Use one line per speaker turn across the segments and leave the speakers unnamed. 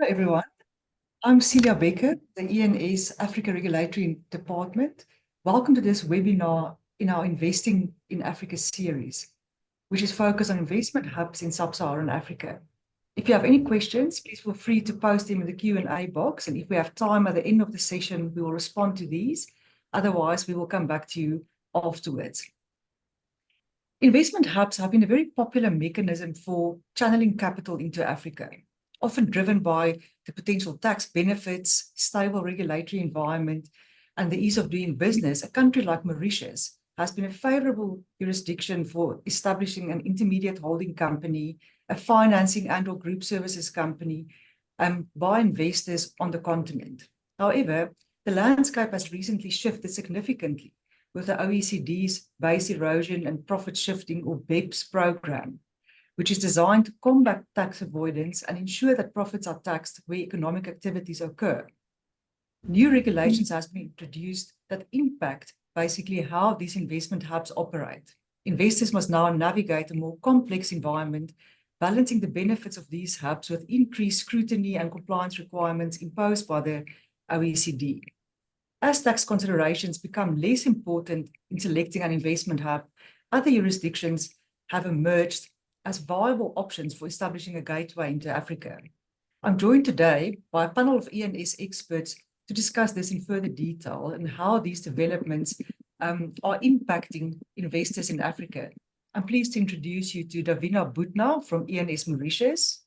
Hello, everyone. I'm Celia Becker, the ENS Africa Regulatory Department. Welcome to this webinar in our Investing in Africa series, which is focused on investment hubs in sub-Saharan Africa. If you have any questions, please feel free to post them in the Q&A box, and if we have time at the end of the session, we will respond to these. Otherwise, we will come back to you afterwards. Investment hubs have been a very popular mechanism for channeling capital into Africa, often driven by the potential tax benefits, stable regulatory environment, and the ease of doing business. A country like Mauritius has been a favorable jurisdiction for establishing an intermediate holding company, a financing and/or group services company by investors on the continent. However, the landscape has recently shifted significantly with the OECD's Base Erosion and Profit Shifting, or BEPS program, which is designed to combat tax avoidance and ensure that profits are taxed where economic activities occur. New regulations have been introduced that impact basically how these investment hubs operate. Investors must now navigate a more complex environment, balancing the benefits of these hubs with increased scrutiny and compliance requirements imposed by the OECD. As tax considerations become less important in selecting an investment hub, other jurisdictions have emerged as viable options for establishing a gateway into Africa. I'm joined today by a panel of ENS experts to discuss this in further detail and how these developments are impacting investors in Africa. I'm pleased to introduce you to Davina Butna from ENS Mauritius,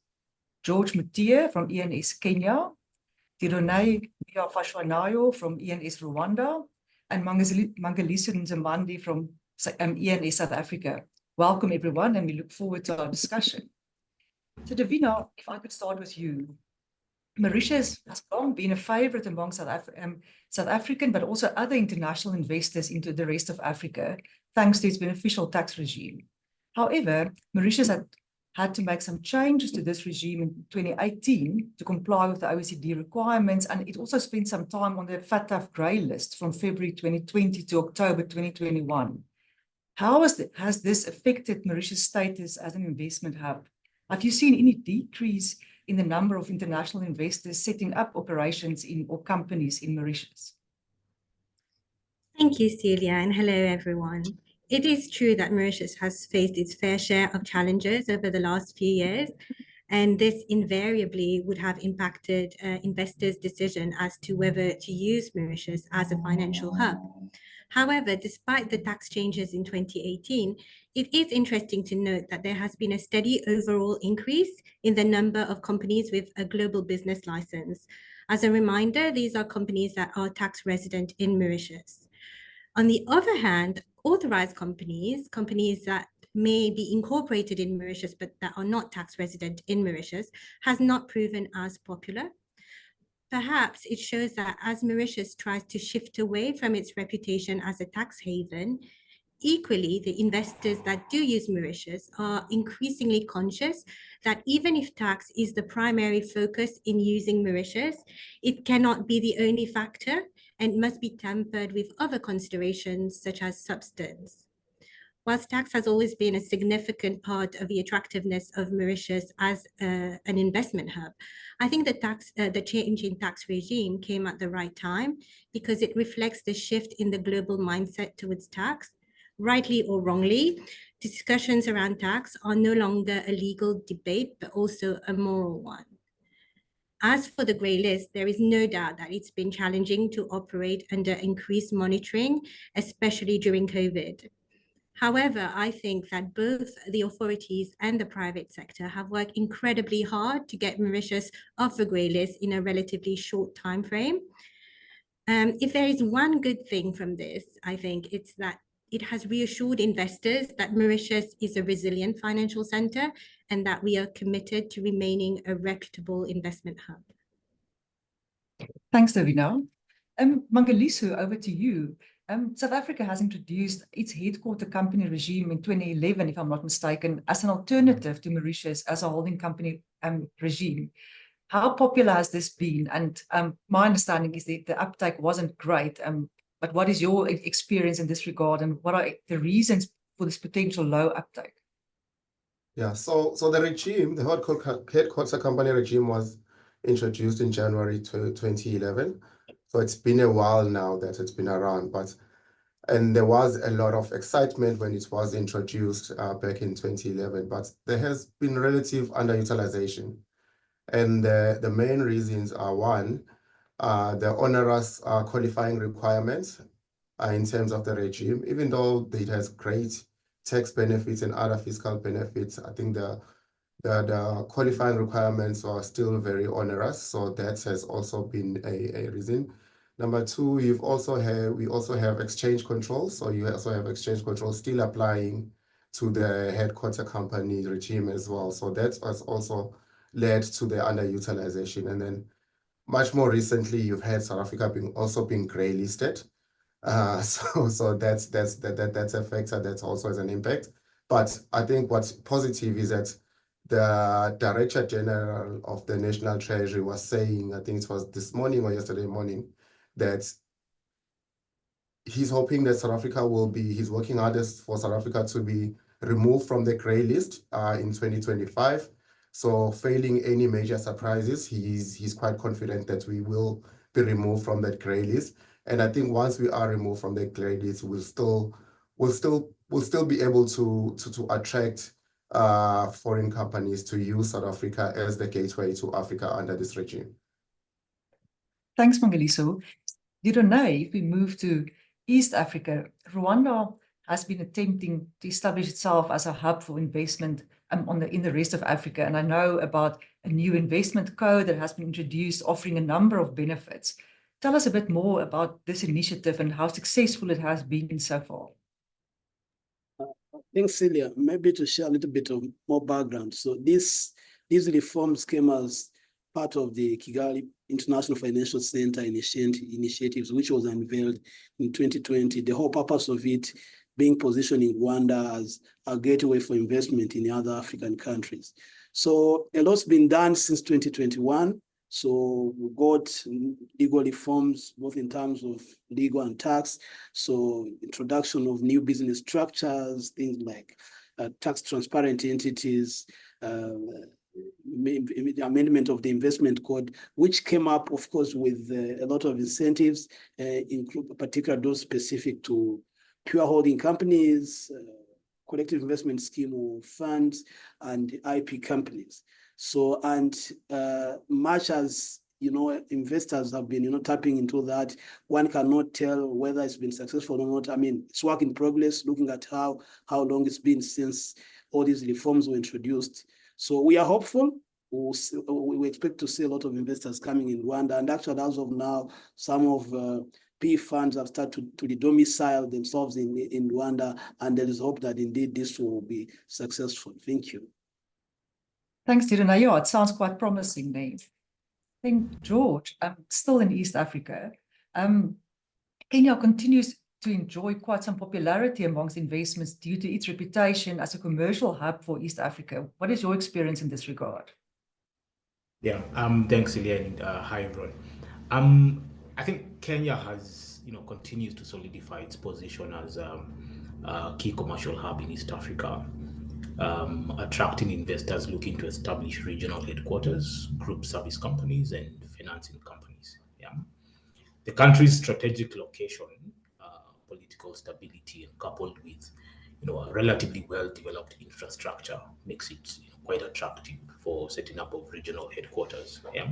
George Mutia from ENS Kenya, Tironei Fashwanayo from ENS Rwanda, and Mangaliso Nzimande from ENS South Africa. Welcome, everyone, and we look forward to our discussion. So, Davina, if I could start with you. Mauritius has long been a favorite among South African, but also other international investors into the rest of Africa, thanks to its beneficial tax regime. However, Mauritius had to make some changes to this regime in 2018 to comply with the OECD requirements, and it also spent some time on the FATF grey list from February 2020 to October 2021. How has this affected Mauritius' status as an investment hub? Have you seen any decrease in the number of international investors setting up operations or companies in Mauritius?
Thank you, Celia, and hello, everyone. It is true that Mauritius has faced its fair share of challenges over the last few years, and this invariably would have impacted investors' decision as to whether to use Mauritius as a financial hub. However, despite the tax changes in 2018, it is interesting to note that there has been a steady overall increase in the number of companies with a global business license. As a reminder, these are companies that are tax resident in Mauritius. On the other hand, authorized companies that may be incorporated in Mauritius but that are not tax resident in Mauritius, has not proven as popular. Perhaps it shows that as Mauritius tries to shift away from its reputation as a tax haven, equally, the investors that do use Mauritius are increasingly conscious that even if tax is the primary focus in using Mauritius, it cannot be the only factor and must be tempered with other considerations such as substance. Whilst tax has always been a significant part of the attractiveness of Mauritius as an investment hub, I think the change in tax regime came at the right time because it reflects the shift in the global mindset towards tax. Rightly or wrongly, discussions around tax are no longer a legal debate, but also a moral one. As for the grey list, there is no doubt that it's been challenging to operate under increased monitoring, especially during COVID. However, I think that both the authorities and the private sector have worked incredibly hard to get Mauritius off the grey list in a relatively short time frame. If there is one good thing from this, I think it's that it has reassured investors that Mauritius is a resilient financial center and that we are committed to remaining a reputable investment hub.
Thanks, Davina. Mangaliso, over to you. South Africa has introduced its headquarter company regime in 2011, if I'm not mistaken, as an alternative to Mauritius as a holding company regime. How popular has this been? And my understanding is that the uptake wasn't great. But what is your experience in this regard, and what are the reasons for this potential low uptake?
Yeah, so the regime, the headquarter company regime was introduced in January 2011. So it's been a while now that it's been around, and there was a lot of excitement when it was introduced back in 2011, but there has been relative underutilization. And the main reasons are, one, the onerous qualifying requirements in terms of the regime. Even though it has great tax benefits and other fiscal benefits, I think the qualifying requirements are still very onerous. So that has also been a reason. Number two, we also have exchange controls. So you also have exchange controls still applying to the headquarter company regime as well. So that has also led to the underutilization. And then much more recently, you've had South Africa being grey listed. So that's a factor that also has an impact. But I think what's positive is that the Director General of the National Treasury was saying, I think it was this morning or yesterday morning, that he's hoping that he's working hardest for South Africa to be removed from the grey list in 2025. So failing any major surprises, he's quite confident that we will be removed from that grey list. And I think once we are removed from the grey list, we'll still be able to attract foreign companies to use South Africa as the gateway to Africa under this regime.
Thanks, Mangaliso. Dieronay, if we move to East Africa, Rwanda has been attempting to establish itself as a hub for investment in the rest of Africa. And I know about a new investment code that has been introduced offering a number of benefits. Tell us a bit more about this initiative and how successful it has been so far.
Thanks, Celia. Maybe to share a little bit of more background. So these reforms came as part of the Kigali International Financial Center initiatives, which was unveiled in 2020. The whole purpose of it being positioned in Rwanda as a gateway for investment in other African countries. So a lot's been done since 2021. So we got legal reforms, both in terms of legal and tax. So introduction of new business structures, things like tax transparent entities, amendment of the investment code, which came up, of course, with a lot of incentives, include particularly those specific to pure holding companies, collective investment scheme or funds, and IP companies. So, and much as investors have been tapping into that, one cannot tell whether it's been successful or not. I mean, it's work in progress, looking at how long it's been since all these reforms were introduced. So we are hopeful. We expect to see a lot of investors coming in Rwanda. And actually, as of now, some of PE funds have started to domicile themselves in Rwanda. And there is hope that indeed this will be successful. Thank you.
Thanks, Dieronay. Yeah, it sounds quite promising there. I think, George, still in East Africa, Kenya continues to enjoy quite some popularity amongst investments due to its reputation as a commercial hub for East Africa. What is your experience in this regard?
Yeah, thanks, Celia, and hi, everyone. I think Kenya has, continues to solidify its position as a key commercial hub in East Africa, attracting investors looking to establish regional headquarters, group service companies, and financing companies. Yeah, the country's strategic location, political stability, and coupled with a relatively well-developed infrastructure makes it quite attractive for setting up of regional headquarters. Yeah.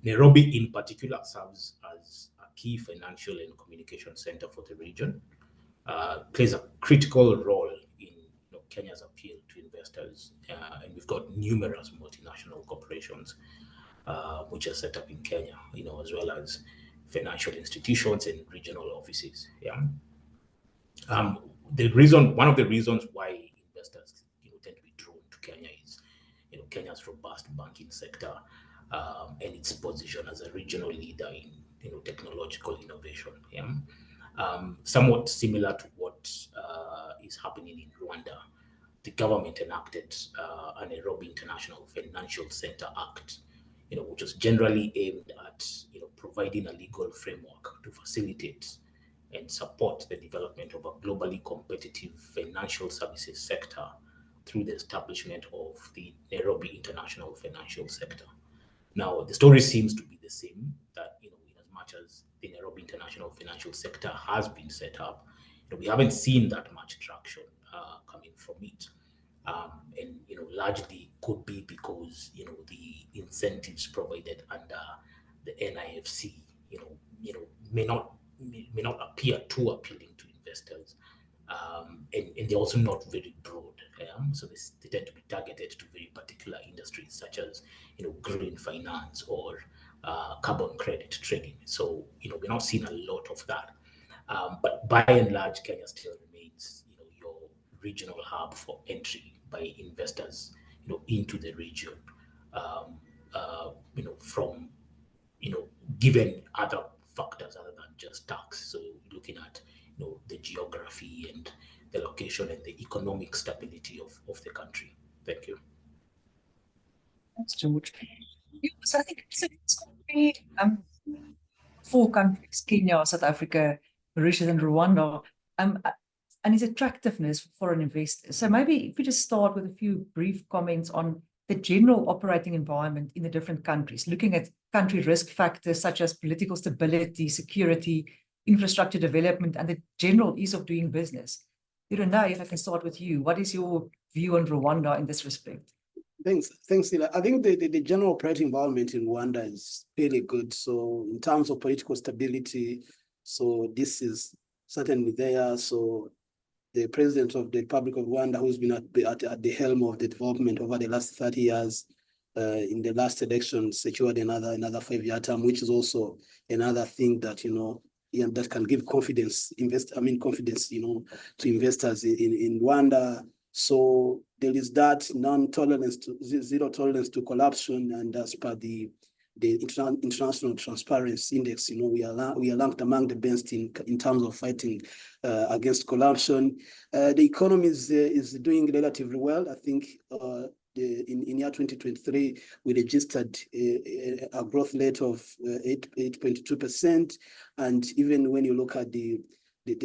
Nairobi in particular serves as a key financial and communication center for the region, plays a critical role in Kenya's appeal to investors, and we've got numerous multinational corporations which are set up in Kenya, as well as financial institutions and regional offices. Yeah. One of the reasons why investors tend to be drawn to Kenya is Kenya's robust banking sector and its position as a regional leader in technological innovation. Yeah. Somewhat similar to what is happening in Rwanda, the government enacted a Nairobi International Financial Center Act, which was generally aimed at providing a legal framework to facilitate and support the development of a globally competitive financial services sector through the establishment of the Nairobi International Financial Sector. Now, the story seems to be the same, that, in as much as the Nairobi International Financial Sector has been set up, we haven't seen that much traction coming from it. And largely could be because the incentives provided under the NIFC may not appear too appealing to investors, and they're also not very broad. So they tend to be targeted to very particular industries, such as green finance or carbon credit trading. So we're not seeing a lot of that. But by and large, Kenya still remains your regional hub for entry by investors into the region, from given other factors other than just tax. So looking at the geography and the location and the economic stability of the country. Thank you.
Thanks, George. So I think it's got to be 4 countries: Kenya, South Africa, Mauritius, and Rwanda, and its attractiveness for foreign investors. So maybe if we just start with a few brief comments on the general operating environment in the different countries, looking at country risk factors such as political stability, security, infrastructure development, and the general ease of doing business. Tiranay, if I can start with you, what is your view on Rwanda in this respect?
Thanks, Sila. I think the general operating environment in Rwanda is really good. So in terms of political stability, so this is certainly there. So the president of the Republic of Rwanda, who's been at the helm of the development over the last 30 years, in the last election, secured another 5-year term, which is also another thing that that can give confidence, confidence, to investors in Rwanda. So there is that zero tolerance to corruption, and as per the International Transparency Index, we are ranked among the best in terms of fighting against corruption. The economy is doing relatively well. I think in year 2023, we registered a growth rate of 8.2%, and even when you look at the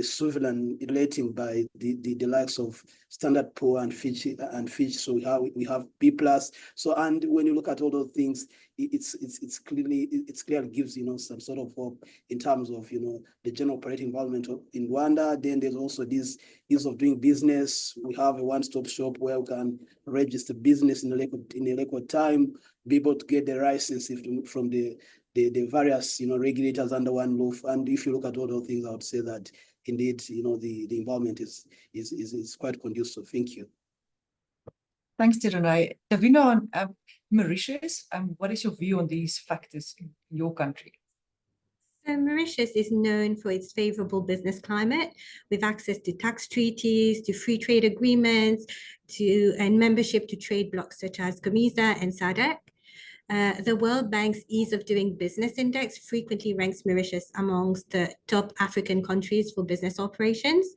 sovereign rating by the likes of Standard Poor and Fitch, so we have B+. So, and when you look at all those things, it's clearly gives some sort of hope in terms of the general operating environment in Rwanda. Then there's also this ease of doing business. We have a one-stop shop where we can register business in a record time, be able to get the license from the various regulators under one roof. And if you look at all those things, I would say that indeed the environment is quite conducive. Thank you.
Thanks, Tiranay. Davina, on Mauritius, what is your view on these factors in your country?
So Mauritius is known for its favorable business climate, with access to tax treaties, to free trade agreements, and membership to trade blocs such as COMESA and SADC. The World Bank's Ease of Doing Business Index frequently ranks Mauritius amongst the top African countries for business operations.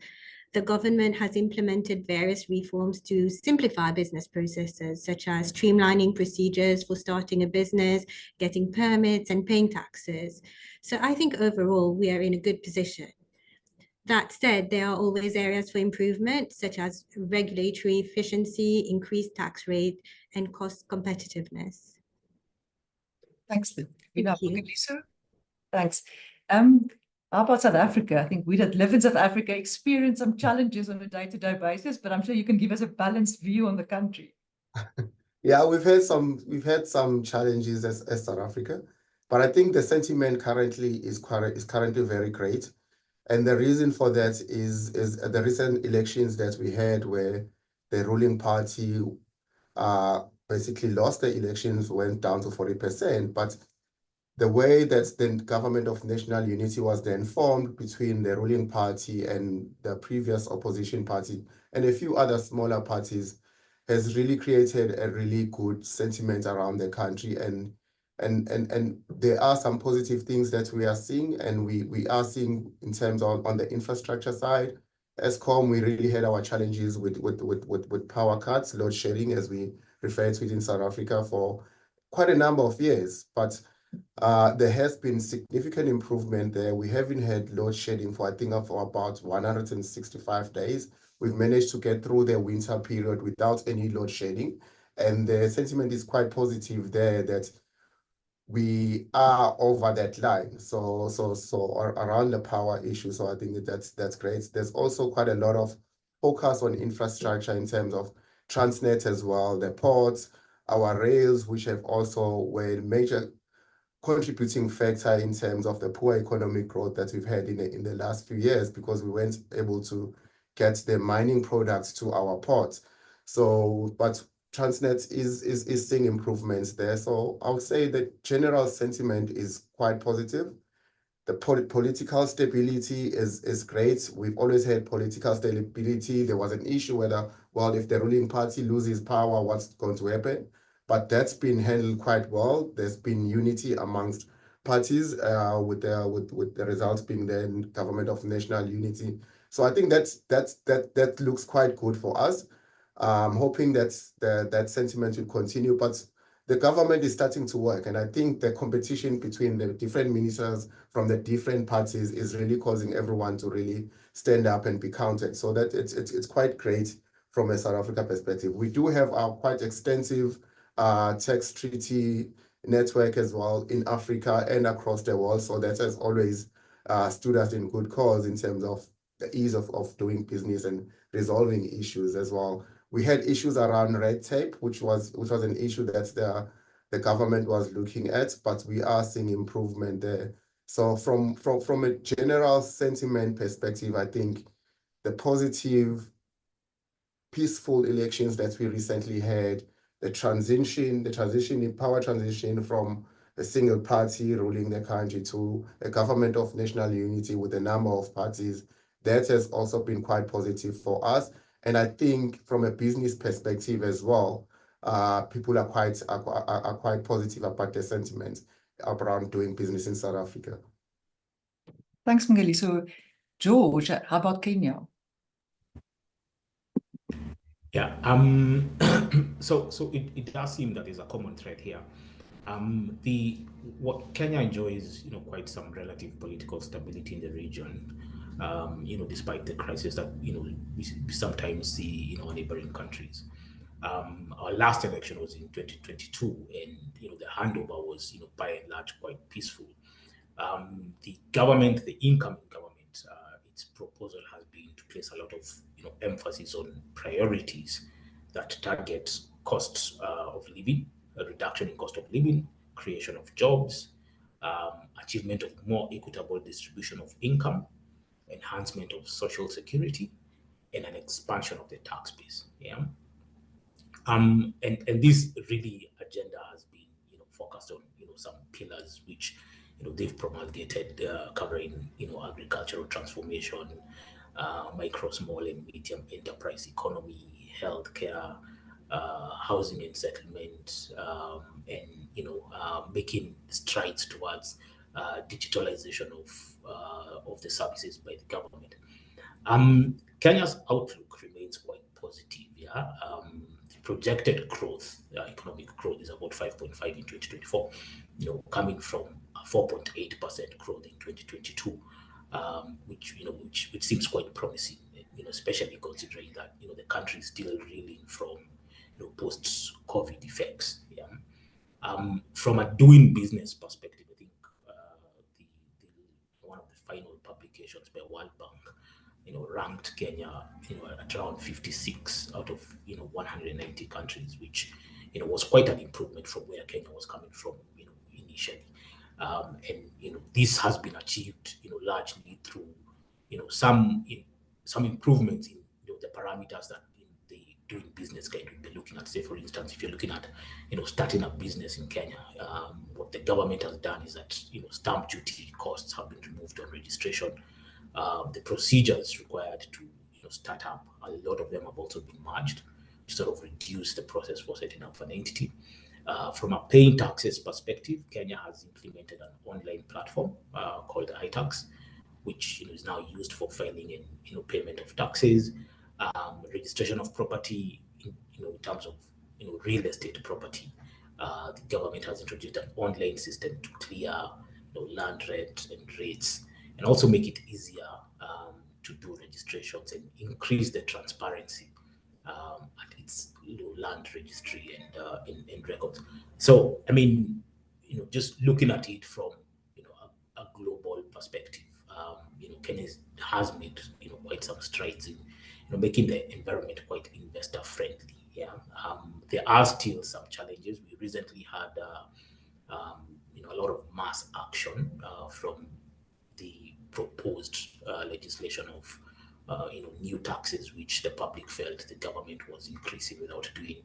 The government has implemented various reforms to simplify business processes, such as streamlining procedures for starting a business, getting permits, and paying taxes. So I think overall we are in a good position. That said, there are always areas for improvement, such as regulatory efficiency, increased tax rate, and cost competitiveness.
Thanks,
Thank you.
Lisa. Thanks. How about South Africa? I think we that live in South Africa experience some challenges on a day-to-day basis, but I'm sure you can give us a balanced view on the country.
Yeah, we've had some challenges as South Africa, but I think the sentiment currently is currently very great. And the reason for that is the recent elections that we had, where the ruling party basically lost the elections, went down to 40%. But the way that the government of national unity was then formed between the ruling party and the previous opposition party and a few other smaller parties has really created a really good sentiment around the country. And there are some positive things that we are seeing, and we are seeing in terms of on the infrastructure side. Eskom, we really had our challenges with power cuts, load shedding, as we refer to it in South Africa, for quite a number of years. But there has been significant improvement there. We haven't had load shedding for, I think, for about 165 days. We've managed to get through the winter period without any load shedding. And the sentiment is quite positive there, that we are over that line. So around the power issue. So I think that's great. There's also quite a lot of focus on infrastructure in terms of Transnet as well, the ports, our rails, which have also were major contributing factor in terms of the poor economic growth that we've had in the last few years, because we weren't able to get the mining products to our ports. So, but Transnet is seeing improvements there. So I would say the general sentiment is quite positive. The political stability is great. We've always had political stability. There was an issue whether, well, if the ruling party loses power, what's going to happen? But that's been handled quite well. There's been unity amongst parties with the results being the government of national unity. So I think that looks quite good for us. I'm hoping that sentiment will continue, but the government is starting to work, and I think the competition between the different ministers from the different parties is really causing everyone to really stand up and be counted. So that it's quite great from a South Africa perspective. We do have our quite extensive tax treaty network as well in Africa and across the world. So that has always stood us in good cause in terms of the ease of doing business and resolving issues as well. We had issues around red tape, which was an issue that the government was looking at, but we are seeing improvement there. So from a general sentiment perspective, I think the positive, peaceful elections that we recently had, the power transition from a single party ruling the country to a government of national unity with a number of parties, that has also been quite positive for us. And I think from a business perspective as well, people are quite positive about the sentiment around doing business in South Africa.
Thanks, Mngeli. So, George, how about Kenya?
Yeah, so it does seem that there's a common thread here. What Kenya enjoys, quite some relative political stability in the region, despite the crisis that, we sometimes see in our neighboring countries. Our last election was in 2022, and, the handover was, by and large, quite peaceful. The incoming government, its proposal has been to place a lot of, emphasis on priorities that target costs of living, a reduction in cost of living, creation of jobs, achievement of more equitable distribution of income, enhancement of social security, and an expansion of the tax base. Yeah. And this really agenda has been, focused on, some pillars which, they've promulgated, covering, agricultural transformation, micro, small, and medium enterprise economy, healthcare, housing and settlement, and making strides towards digitalization of the services by the government. Kenya's outlook remains quite positive. Yeah, the projected growth, economic growth, is about 5.5 in 2024. Coming from a 4.8% growth in 2022, which seems quite promising. Especially considering that the country is still reeling from post-COVID effects. Yeah. From a doing business perspective, I think one of the final publications by World Bank, ranked Kenya, at around 56 out of 190 countries, which was quite an improvement from where Kenya was coming from, initially. And this has been achieved, largely through some improvements in the parameters that the doing business guide would be looking at. Say, for instance, if you're looking at starting a business in Kenya, what the government has done is that stamp duty costs have been removed on registration. The procedures required to start up, a lot of them have also been merged to sort of reduce the process for setting up an entity. From a paying taxes perspective, Kenya has implemented an online platform called iTax, which is now used for filing and payment of taxes, registration of property, in terms of real estate property. The government has introduced an online system to clear land rent and rates, and also make it easier to do registrations and increase the transparency at its land registry and records. So, I mean, just looking at it from a global perspective, Kenya has made quite some strides in making the environment quite investor friendly. Yeah, there are still some challenges. We recently had a lot of mass action from the proposed legislation of new taxes, which the public felt the government was increasing without doing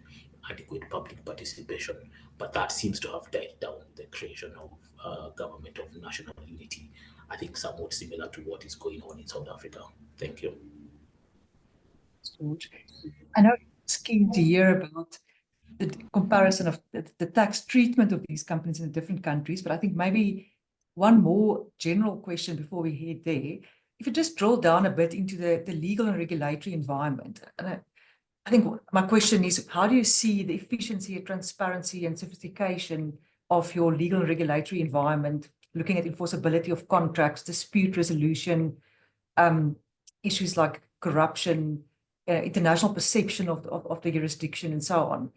adequate public participation. But that seems to have died down the creation of government of national unity. I think somewhat similar to what is going on in South Africa. Thank you.
George. I know it's keen to hear about the comparison of the tax treatment of these companies in the different countries, but I think maybe one more general question before we head there. If you just drill down a bit into the legal and regulatory environment, and I think my question is, how do you see the efficiency, transparency, and sophistication of your legal and regulatory environment, looking at enforceability of contracts, dispute resolution, issues like corruption, international perception of the jurisdiction, and so on?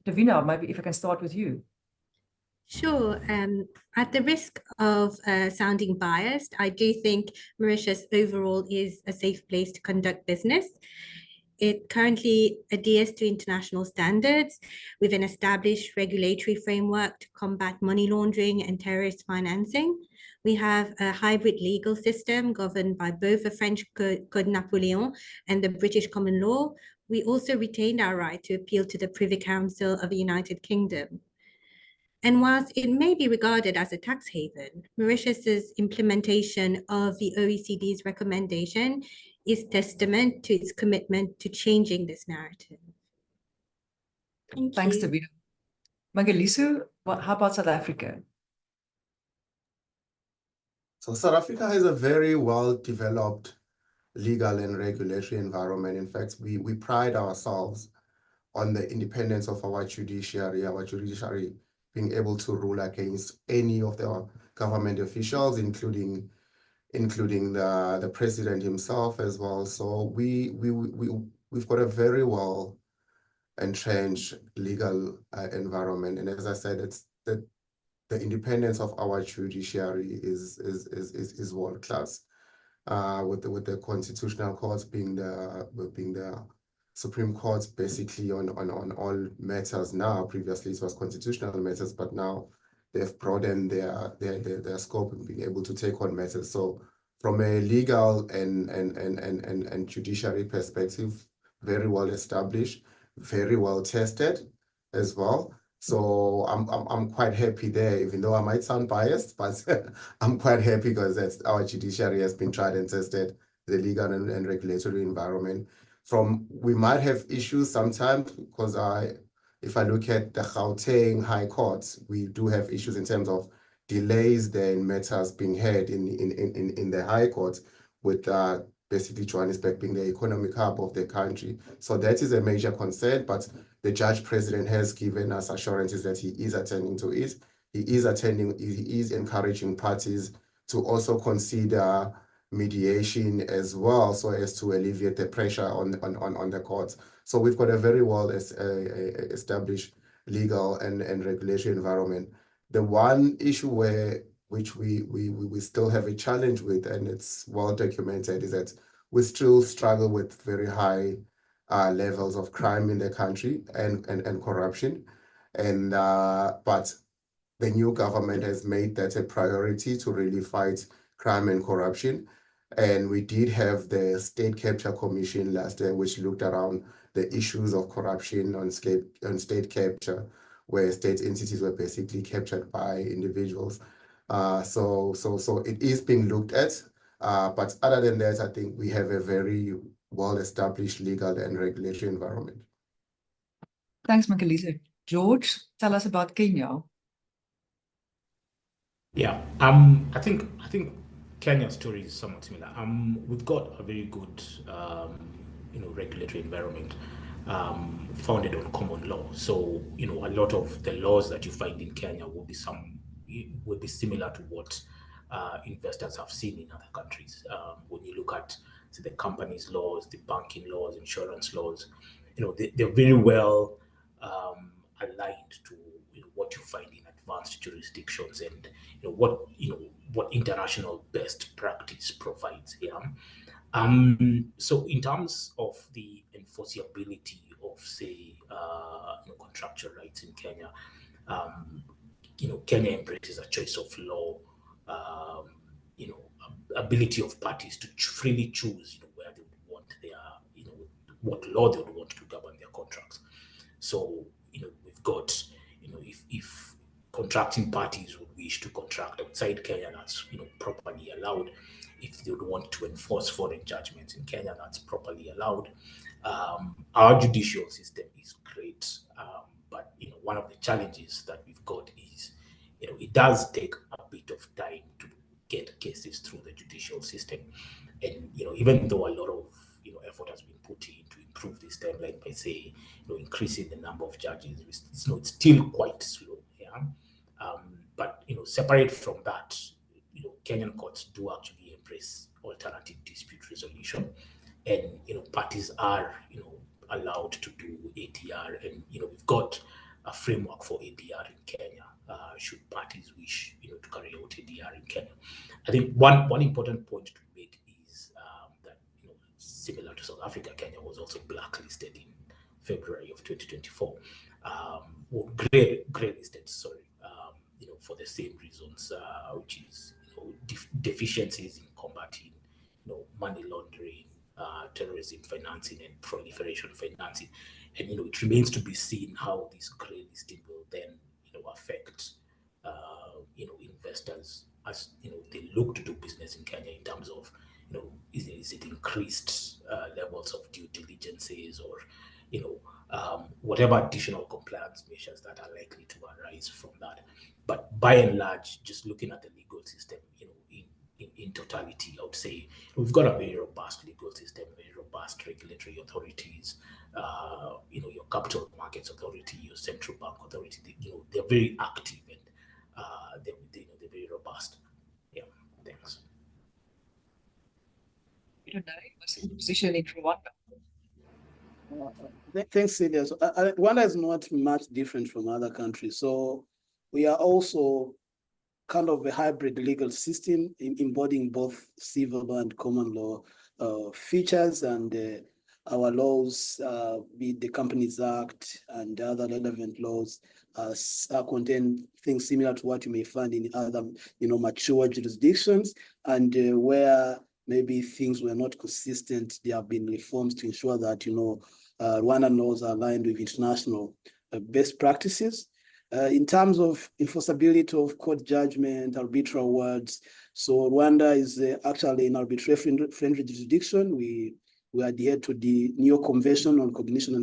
Davina, maybe if I can start with you.
Sure. At the risk of sounding biased, I do think Mauritius overall is a safe place to conduct business. It currently adheres to international standards with an established regulatory framework to combat money laundering and terrorist financing. We have a hybrid legal system governed by both the French Code Napoleon and the British common law. We also retained our right to appeal to the Privy Council of the United Kingdom. And whilst it may be regarded as a tax haven, Mauritius's implementation of the OECD's recommendation is testament to its commitment to changing this narrative.
Thanks, Davina. Mangaliso, how about South Africa?
So South Africa has a very well-developed legal and regulatory environment. In fact, we pride ourselves on the independence of our judiciary being able to rule against any of the government officials, including the president himself as well. So we've got a very well entrenched legal environment, and as I said, it's the independence of our judiciary is world class. With the constitutional courts being the Supreme Courts basically on all matters now. Previously it was constitutional matters, but now they've broadened their scope and being able to take on matters. So from a legal and judiciary perspective, very well established, very well tested as well. So I'm quite happy there, even though I might sound biased, but I'm quite happy because that's our judiciary has been tried and tested, the legal and regulatory environment. We might have issues sometimes because if I look at the Gauteng High Court, we do have issues in terms of delays there in matters being heard in the High Court, with basically Johannesburg being the economic hub of the country. So that is a major concern, but the judge president has given us assurances that he is attending to it. He is encouraging parties to also consider mediation as well, so as to alleviate the pressure on the courts. So we've got a very well established legal and regulatory environment. The one issue which we still have a challenge with, and it's well documented, is that we still struggle with very high levels of crime in the country and corruption. But the new government has made that a priority to really fight crime and corruption. And we did have the State Capture Commission last year, which looked around the issues of corruption on state capture, where state entities were basically captured by individuals. So it is being looked at. But other than that, I think we have a very well-established legal and regulatory environment.
Thanks, Mangaliso. George, tell us about Kenya.
Yeah, I think Kenya's story is somewhat similar. We've got a very good, regulatory environment founded on common law. So, a lot of the laws that you find in Kenya will be similar to what investors have seen in other countries. When you look at the companies laws, the banking laws, insurance laws, they're very well aligned to what you find in advanced past jurisdictions and what international best practice provides here. So in terms of the enforceability of, say, contractual rights in Kenya, Kenya embraces a choice of law, ability of parties to freely choose, where they would want their, what law they would want to govern their contracts. So, we've got, if contracting parties would wish to contract outside Kenya, that's, properly allowed. If they would want to enforce foreign judgments in Kenya, that's properly allowed. Our judicial system is great, but, one of the challenges that we've got is, it does take a bit of time to get cases through the judicial system. And, even though a lot of, effort has been put in to improve this timeline by, say, increasing the number of judges, it's still quite slow. Yeah. But, separate from that, Kenyan courts do actually embrace alternative dispute resolution, and, parties are, allowed to do ADR, and, we've got a framework for ADR in Kenya, should parties wish, to carry out ADR in Kenya. I think one important point to make is that, similar to South Africa, Kenya was also blacklisted in February of 2024, or grey listed, sorry, for the same reasons, which is, deficiencies in combating, money laundering, terrorism financing, and proliferation financing. And, it remains to be seen how this grey listing will then, affect, investors as, they look to do business in Kenya, in terms of, is it increased levels of due diligences, or, whatever additional compliance measures that are likely to arise from that. But by and large, just looking at the legal system, in totality, I would say we've got a very robust legal system, very robust regulatory authorities, your capital markets authority, your central bank authority, they're very active, and they're very robust. Yeah, thanks.
What's the position in Rwanda?
Thanks, Celia. So, Rwanda is not much different from other countries. So we are also kind of a hybrid legal system, embodying both civil and common law features, and our laws, be it the Companies Act and other relevant laws, contain things similar to what you may find in other, mature jurisdictions, and where maybe things were not consistent, there have been reforms to ensure that, Rwandan laws are aligned with international best practices. In terms of enforceability of court judgment, arbitral awards, so Rwanda is actually an arbitration-friendly jurisdiction. We adhere to the New York Convention on Recognition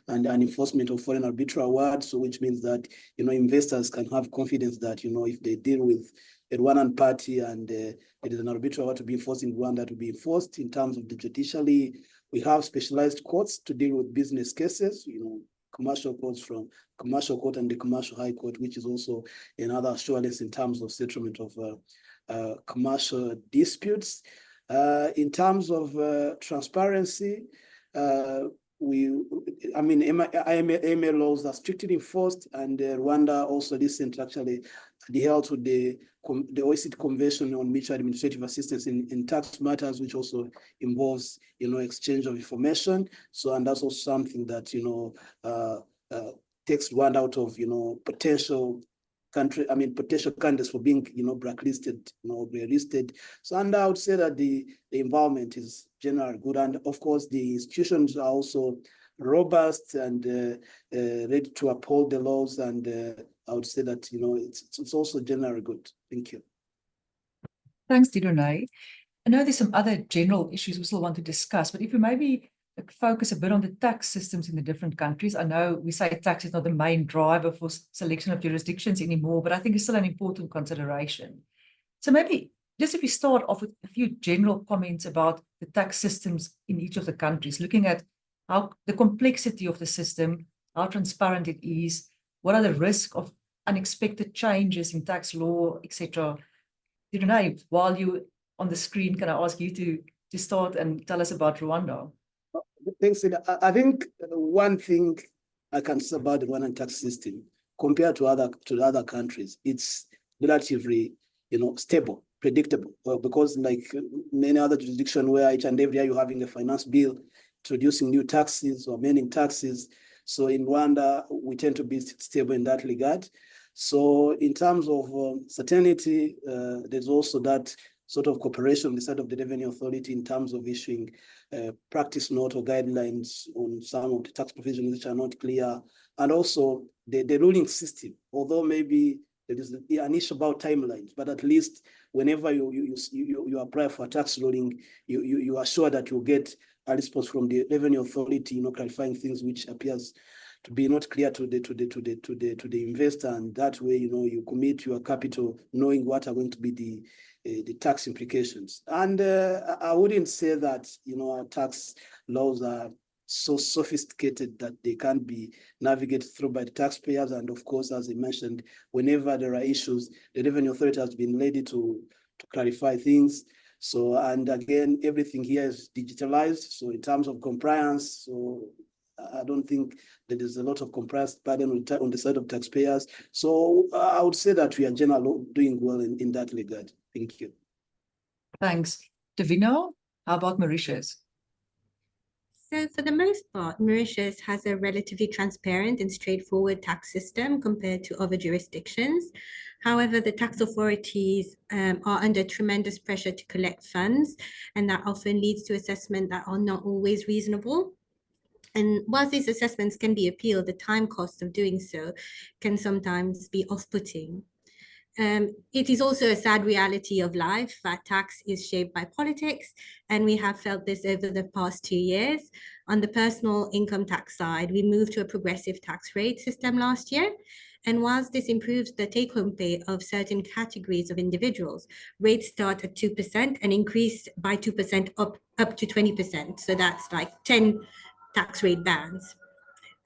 and Enforcement of Foreign Arbitral Awards, so which means that, investors can have confidence that, if they deal with a Rwandan party and there is an arbitral award to be enforced in Rwanda, to be enforced. In terms of the judiciary, we have specialized courts to deal with business cases, commercial courts from Commercial Court and the Commercial High Court, which is also another assurance in terms of settlement of commercial disputes. In terms of transparency, AMA laws are strictly enforced, and Rwanda also recently actually adhered to the OECD Convention on Mutual Administrative Assistance in tax matters, which also involves, exchange of information. So, and that's also something that, takes Rwanda out of, potential candidates for being, blacklisted, listed. So, and I would say that the environment is generally good. And of course, the institutions are also robust and ready to uphold the laws. And I would say that, it's also generally good. Thank you.
Thanks, Didone. I know there's some other general issues we still want to discuss, but if we maybe focus a bit on the tax systems in the different countries. I know we say tax is not the main driver for selection of jurisdictions anymore, but I think it's still an important consideration. So maybe just if we start off with a few general comments about the tax systems in each of the countries, looking at how the complexity of the system, how transparent it is, what are the risks of unexpected changes in tax law, etc. Didone, while you're on the screen, can I ask you to start and tell us about Rwanda?
Thanks. I think one thing I can say about the Rwandan tax system compared to other countries, it's relatively, stable, predictable. Well, because like many other jurisdictions where each and every year you're having a finance bill introducing new taxes or amending taxes. So in Rwanda, we tend to be stable in that regard. So in terms of certainty, there's also that sort of cooperation on the side of the Revenue Authority in terms of issuing practice note or guidelines on some of the tax provisions which are not clear. And also the ruling system, although maybe there is an issue about timelines, but at least whenever you apply for a tax ruling, you are sure that you'll get a response from the Revenue Authority, clarifying things which appears to be not clear to the investor, and that way, you commit your capital knowing what are going to be the tax implications. And I wouldn't say that our tax laws are so sophisticated that they can't be navigated through by the taxpayers. And of course, as I mentioned, whenever there are issues, the Revenue Authority has been ready to clarify things. So, and again, everything here is digitalized. So in terms of compliance, so I don't think there is a lot of compliance burden on the side of taxpayers. So I would say that we are generally doing well in that regard. Thank you.
Thanks. Davina, how about Mauritius?
So for the most part, Mauritius has a relatively transparent and straightforward tax system compared to other jurisdictions. However, the tax authorities are under tremendous pressure to collect funds, and that often leads to assessments that are not always reasonable. And whilst these assessments can be appealed, the time cost of doing so can sometimes be off-putting. It is also a sad reality of life that tax is shaped by politics, and we have felt this over the past 2 years. On the personal income tax side, we moved to a progressive tax rate system last year. And whilst this improves the take-home pay of certain categories of individuals, rates start at 2% and increase by 2% up to 20%. So that's like 10 tax rate bands.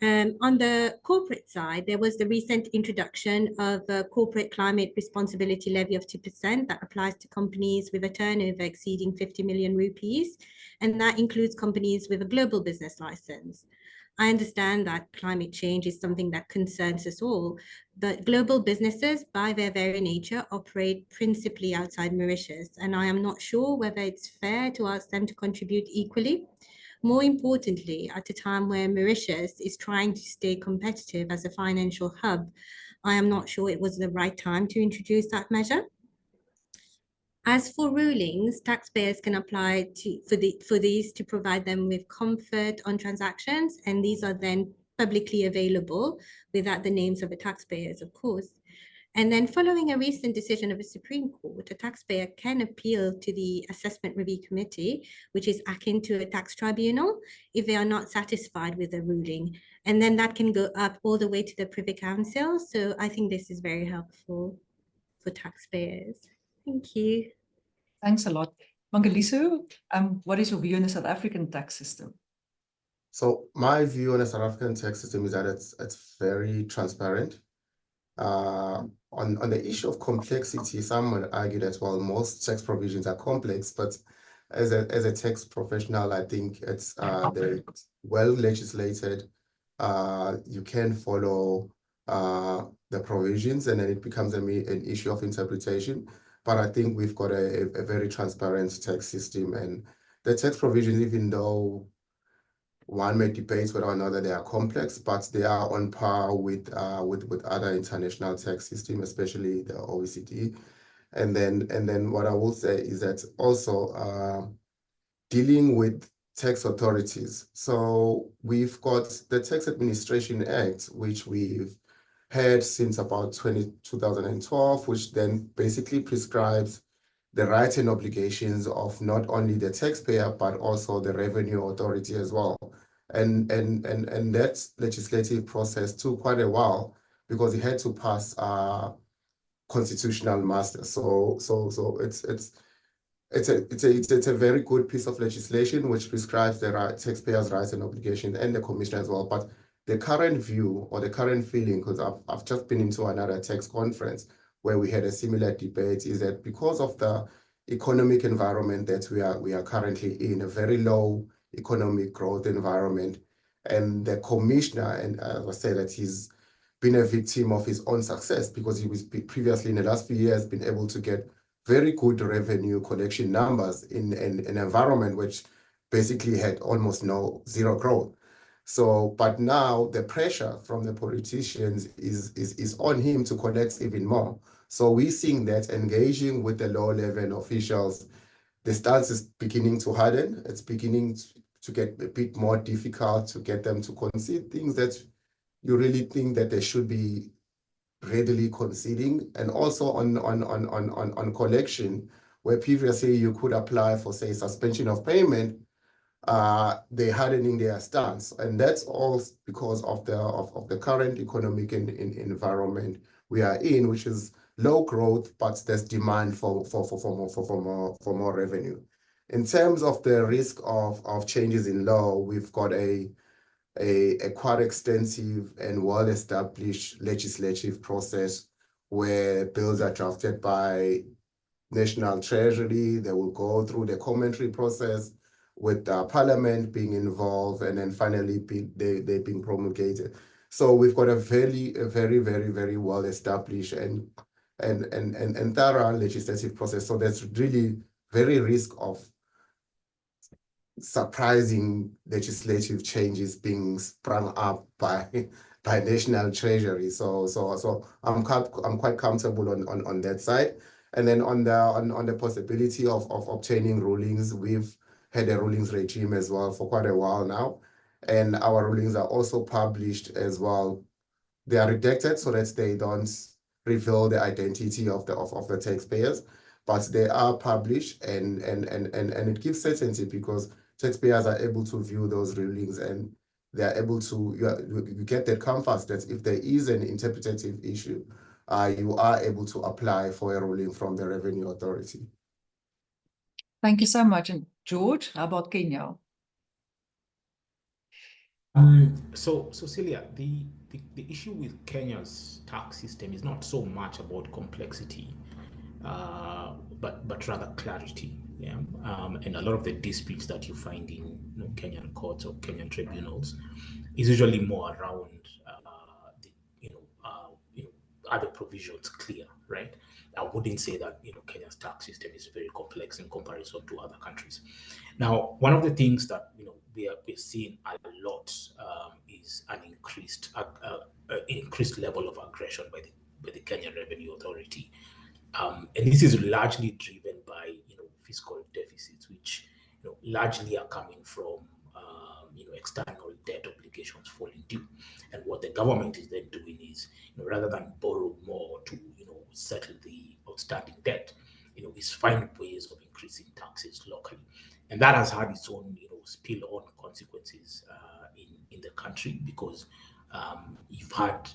On the corporate side, there was the recent introduction of a corporate climate responsibility levy of 2% that applies to companies with a turnover exceeding 50 million rupees, and that includes companies with a global business license. I understand that climate change is something that concerns us all, but global businesses, by their very nature, operate principally outside Mauritius, and I am not sure whether it's fair to ask them to contribute equally. More importantly, at a time where Mauritius is trying to stay competitive as a financial hub, I am not sure it was the right time to introduce that measure. As for rulings, taxpayers can apply for these to provide them with comfort on transactions, and these are then publicly available without the names of the taxpayers, of course. And then following a recent decision of the Supreme Court, a taxpayer can appeal to the Assessment Review Committee, which is akin to a tax tribunal, if they are not satisfied with the ruling. And then that can go up all the way to the Privy Council. So I think this is very helpful for taxpayers. Thank you.
Thanks a lot. Mangaliso, what is your view on the South African tax system?
So my view on the South African tax system is that it's very transparent. On the issue of complexity, some would argue that, well, most tax provisions are complex, but as a tax professional, I think it's they're well legislated. You can follow the provisions, and then it becomes an issue of interpretation. But I think we've got a very transparent tax system, and the tax provisions, even though one may debate whether or not they are complex, but they are on par with other international tax systems, especially the OECD. And then what I will say is that also dealing with tax authorities. So we've got the Tax Administration Act, which we've had since about 2012, which then basically prescribes the rights and obligations of not only the taxpayer, but also the revenue authority as well. And that legislative process took quite a while because it had to pass constitutional muster. So it's a very good piece of legislation which prescribes the taxpayers' rights and obligations, and the commission as well. But the current view or the current feeling, because I've just been into another tax conference where we had a similar debate, is that because of the economic environment that we are currently in, a very low economic growth environment, and the commissioner, and as I said, that he's been a victim of his own success, because he was previously, in the last few years, been able to get very good revenue collection numbers in an environment which basically had almost zero growth. So, but now the pressure from the politicians is on him to collect even more. So we're seeing that engaging with the low-level officials, the stance is beginning to harden. It's beginning to get a bit more difficult to get them to concede things that you really think that they should be readily conceding. And also on collection, where previously you could apply for, say, suspension of payment, they're hardening their stance, and that's all because of the current economic environment we are in, which is low growth, but there's demand for more revenue. In terms of the risk of changes in law, we've got a quite extensive and well-established legislative process where bills are drafted by National Treasury. They will go through the commentary process with Parliament being involved, and then finally they've been promulgated. So we've got a very well established and thorough legislative process. So there's really very risk of surprising legislative changes being sprung up by National Treasury. So I'm quite comfortable on that side. And then on the possibility of obtaining rulings, we've had a rulings regime as well for quite a while now, and our rulings are also published as well. They are redacted so that they don't reveal the identity of the taxpayers, but they are published, and it gives certainty, because taxpayers are able to view those rulings, and they are able to, you get that comfort that if there is an interpretative issue, you are able to apply for a ruling from the Revenue Authority.
Thank you so much. And George, how about Kenya?
So Celia, the issue with Kenya's tax system is not so much about complexity, but rather clarity. Yeah, and a lot of the disputes that you find in Kenyan courts or Kenyan tribunals is usually more around are the provisions clear, right? I wouldn't say that Kenya's tax system is very complex in comparison to other countries. Now, one of the things that we're seeing a lot is an increased level of aggression by the Kenyan Revenue Authority, and this is largely driven by fiscal deficits, which largely are coming from external debt obligations falling due. And what the government is then doing is, rather than borrow more to settle the outstanding debt, is find ways of increasing taxes locally, and that has had its own spill-on consequences in the country, because you've had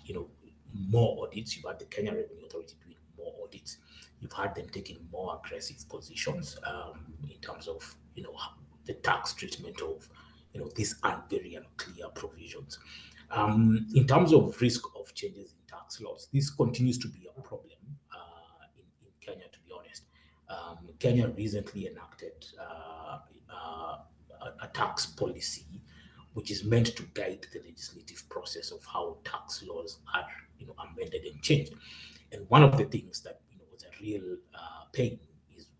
more audits. You've had the Kenya Revenue Authority doing more audits. You've had them taking more aggressive positions in terms of the tax treatment of these very unclear provisions. In terms of risk of changes in tax laws, this continues to be a problem in Kenya, to be honest. Kenya recently enacted a tax policy which is meant to guide the legislative process of how tax laws are amended and changed. And one of the things that was a real pain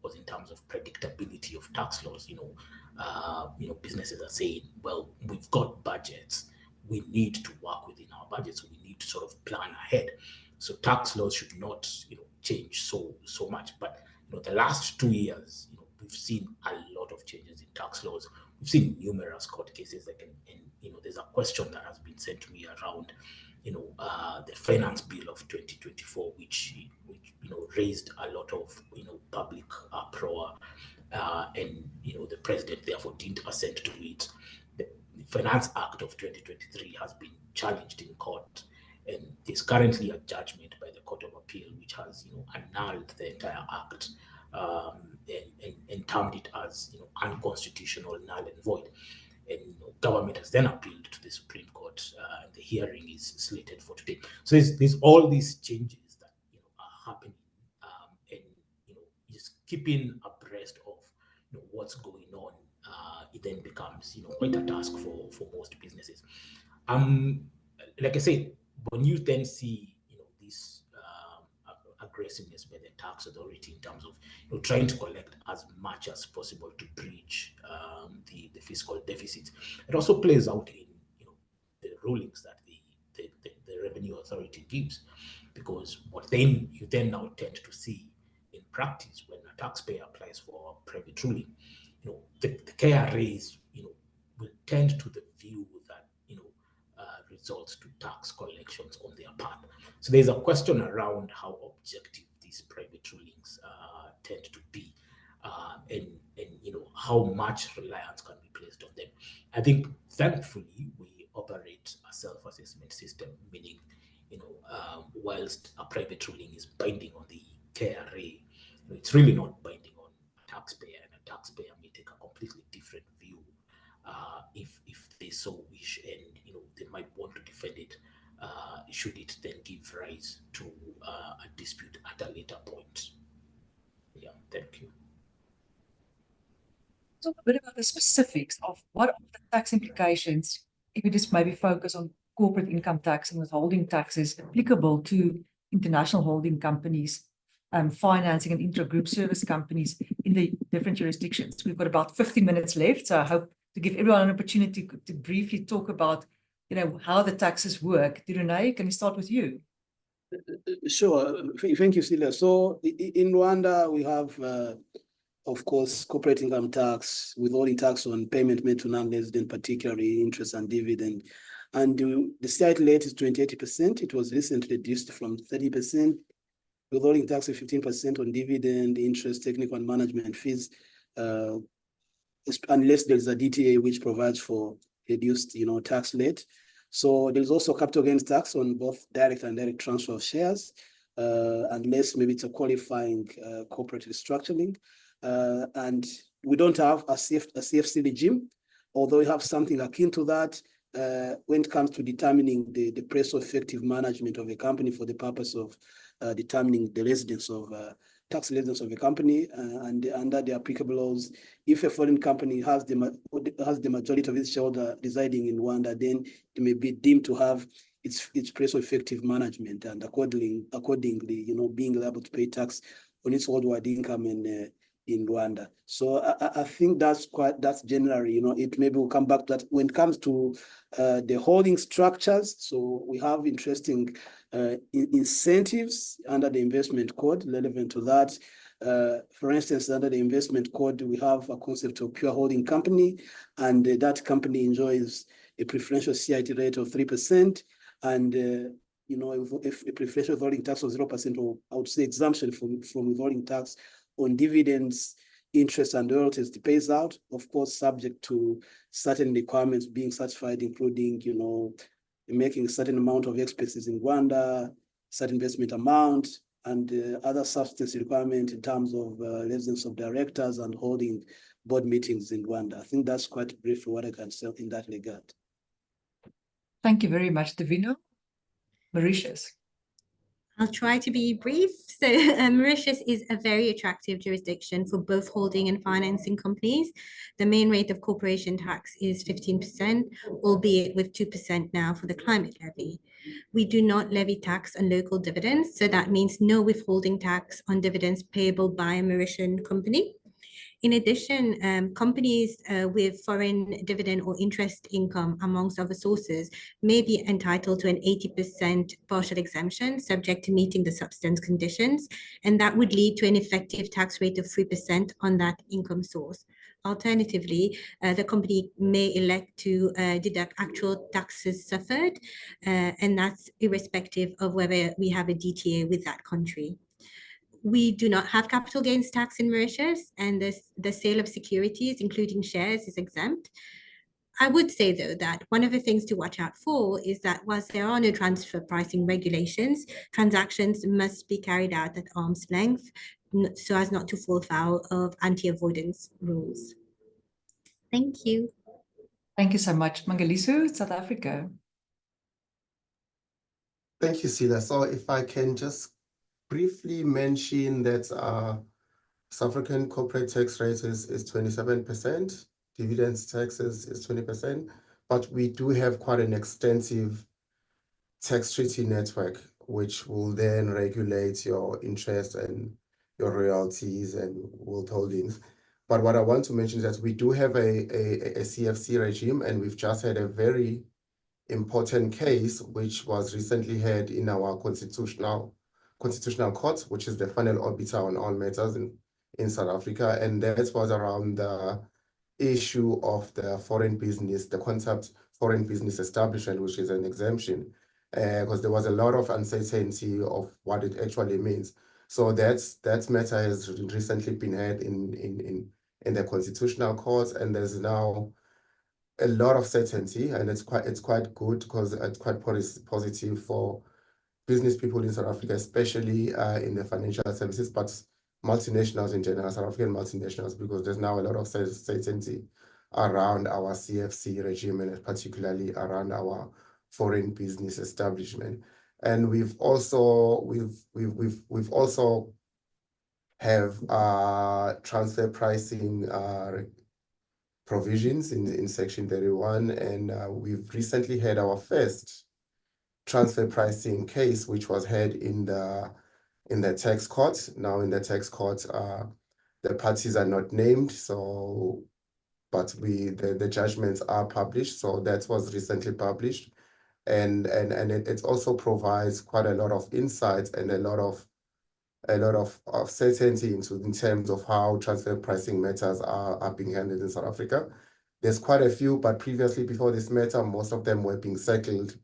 was in terms of predictability of tax laws. Businesses are saying, well, we've got budgets, we need to work within our budgets, so we need to sort of plan ahead. So tax laws should not change so much. But the last 2 years, we've seen a lot of changes in tax laws. We've seen numerous court cases, and there's a question that has been sent to me around the finance bill of 2024, which raised a lot of public uproar, and the president therefore didn't assent to it. The Finance Act of 2023 has been challenged in court, and there's currently a judgment by the Court of Appeal which has annulled the entire act and termed it as unconstitutional, null and void. And government has then appealed to the Supreme Court, and the hearing is slated for today. So there's all these changes that are happening, and just keeping abreast of what's going on. It then becomes quite a task for most businesses. Like I said, when you then see, this aggressiveness by the tax authority in terms of trying to collect as much as possible to breach the fiscal deficit, it also plays out in the rulings that the revenue authority gives, because what then you then now tend to see in practice when a taxpayer applies for a private ruling, the KRAs will tend to the view that results to tax collections on their part. So there's a question around how objective these private rulings tend to be, and how much reliance can be placed on them. I think thankfully we operate a self-assessment system, meaning whilst a private ruling is binding on the KRA, it's really not binding on a taxpayer, and a taxpayer may take a completely different view if they so wish, and they might want to defend it should it then give rise to a dispute at a later point. Yeah, thank you.
Talk a bit about the specifics of what are the tax implications, if you just maybe focus on corporate income tax and withholding taxes applicable to international holding companies, financing and intra-group service companies in the different jurisdictions. We've got about 15 minutes left, so I hope to give everyone an opportunity to briefly talk about, how the taxes work. Renee, can we start with you?
Sure. Thank you, Celia. So in Rwanda, we have, of course, corporate income tax, withholding tax on payment made to non-resident, particularly interest and dividend. And the state rate is 28%. It was recently reduced from 30%. Withholding tax of 15% on dividend, interest, technical and management fees, unless there's a DTA which provides for reduced, tax rate. So there's also capital gains tax on both direct and indirect transfer of shares, unless maybe it's a qualifying corporate restructuring. And we don't have a CFC regime, although we have something akin to that when it comes to determining the price of effective management of a company for the purpose of determining the residence of tax residence of a company, and under the applicable laws, if a foreign company has the majority of its shareholder residing in Rwanda, then it may be deemed to have its place of effective management, and accordingly, being able to pay tax on its worldwide income in Rwanda. So I think that's generally, it maybe will come back to that when it comes to the holding structures. So we have interesting incentives under the investment code relevant to that. For instance, under the investment code, we have a concept of pure holding company, and that company enjoys a preferential CIT rate of 3%. And if a preferential withholding tax of 0%, or I would say exemption from withholding tax on dividends, interest, and royalties pays out, of course, subject to certain requirements being satisfied, including, making a certain amount of expenses in Rwanda, certain investment amount, and other substance requirement in terms of residence of directors and holding board meetings in Rwanda. I think that's quite briefly what I can say in that regard.
Thank you very much, Davina. Mauritius.
I'll try to be brief. So Mauritius is a very attractive jurisdiction for both holding and financing companies. The main rate of corporation tax is 15%, albeit with 2% now for the climate levy. We do not levy tax on local dividends, so that means no withholding tax on dividends payable by a Mauritian company. In addition, companies with foreign dividend or interest income, amongst other sources, may be entitled to an 80% partial exemption, subject to meeting the substance conditions, and that would lead to an effective tax rate of 3% on that income source. Alternatively, the company may elect to deduct actual taxes suffered, and that's irrespective of whether we have a DTA with that country. We do not have capital gains tax in Mauritius, and the sale of securities, including shares, is exempt. I would say, though, that one of the things to watch out for is that whilst there are no transfer pricing regulations, transactions must be carried out at arm's length so as not to fall foul of anti-avoidance rules. Thank you.
Thank you so much. Mangaliso, South Africa.
Thank you, Celia. So if I can just briefly mention that South African corporate tax rate is 27%, dividends taxes is 20%, but we do have quite an extensive tax treaty network, which will then regulate your interest and your royalties and withholdings. But what I want to mention is that we do have a CFC regime, and we've just had a very important case, which was recently heard in our constitutional court, which is the final arbiter on all matters in South Africa. And that was around the issue of the foreign business, the concept foreign business establishment, which is an exemption, because there was a lot of uncertainty of what it actually means. So that matter has recently been heard in the constitutional court, and there's now a lot of certainty, and it's quite good because it's quite positive for business people in South Africa, especially in the financial services, but multinationals in general, South African multinationals, because there's now a lot of certainty around our CFC regime, and particularly around our foreign business establishment. And we've also have transfer pricing provisions in Section 31, and we've recently had our first transfer pricing case, which was heard in the tax court. Now in the tax court, the parties are not named, so but the judgments are published. So that was recently published, and it also provides quite a lot of insights and a lot of certainty in terms of how transfer pricing matters are being handled in South Africa. There's quite a few, but previously, before this matter, most of them were being settled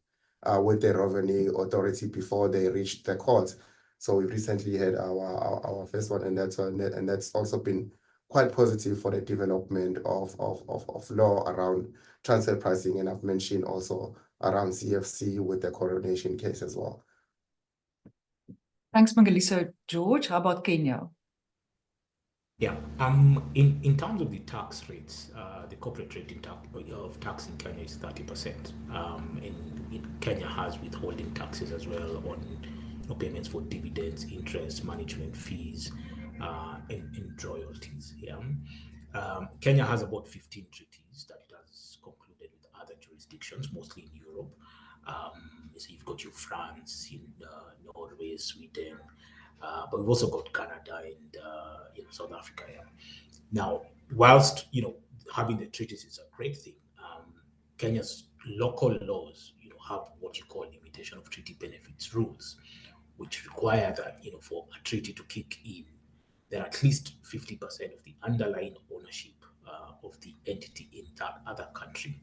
with the Revenue Authority before they reached the court. So we recently had our first one, and that's also been quite positive for the development of law around transfer pricing. And I've mentioned also around CFC with the coronation case as well.
Thanks, Mangaliso. George, how about Kenya?
Yeah, in terms of the tax rates, the corporate rate of tax in Kenya is 30%. And Kenya has withholding taxes as well on payments for dividends, interest, management fees, and royalties. Yeah, Kenya has about 15 treaties that it has concluded with other jurisdictions, mostly in Europe. So you've got your France, in Norway, Sweden. But we've also got Canada and South Africa. Yeah. Now, whilst having the treaties is a great thing, Kenya's local laws have what you call limitation of treaty benefits rules, which require that for a treaty to kick in, then at least 50% of the underlying ownership of the entity in that other country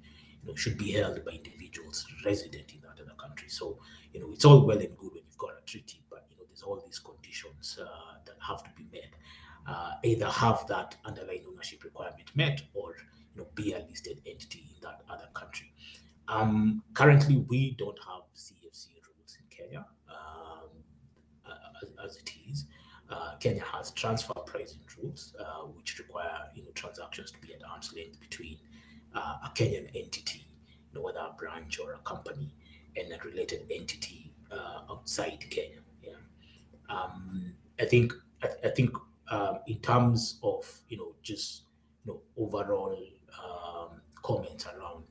should be held by individuals resident in that other country. So it's all well and good when you've got a treaty, but there's all these conditions that have to be met. Either have that underlying ownership requirement met, or be a listed entity in that other country. Currently, we don't have CFC rules in Kenya as it is. Kenya has transfer pricing rules, which require transactions to be at arm's length between a Kenyan entity, whether a branch or a company, and a related entity outside Kenya. Yeah. I think in terms of just overall comments around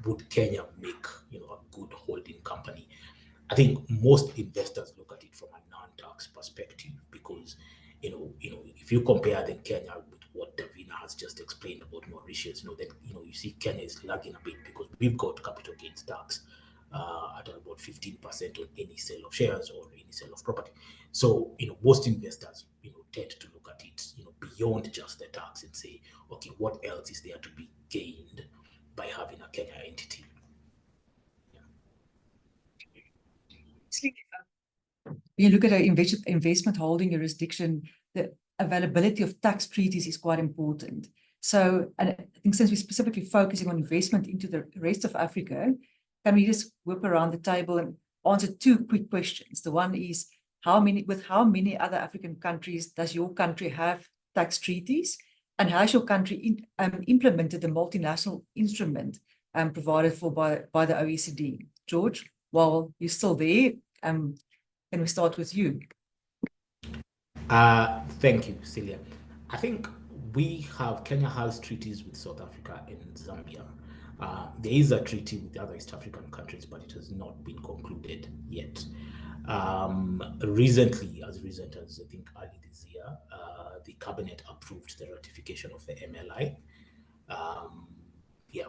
would Kenya make a good holding company? I think most investors look at it from a non-tax perspective, because if you compare then Kenya with what Davina has just explained about Mauritius, then you see Kenya is lagging a bit, because we've got capital gains tax at about 15% on any sale of shares or any sale of property. So most investors tend to look at it beyond just the tax and say, okay, what else is there to be gained by having a Kenya entity?
When you look at an investment holding jurisdiction, the availability of tax treaties is quite important. So, and I think since we're specifically focusing on investment into the rest of Africa, can we just whip around the table and answer two quick questions? The one is, with how many other African countries does your country have tax treaties? And how has your country implemented the multinational instrument provided for by the OECD? George, while you're still there, can we start with you?
Thank you, Celia. I think Kenya has treaties with South Africa and Zambia. There is a treaty with the other East African countries, but it has not been concluded yet. Recently, as recent as I think early this year, the cabinet approved the ratification of the MLI. Yeah.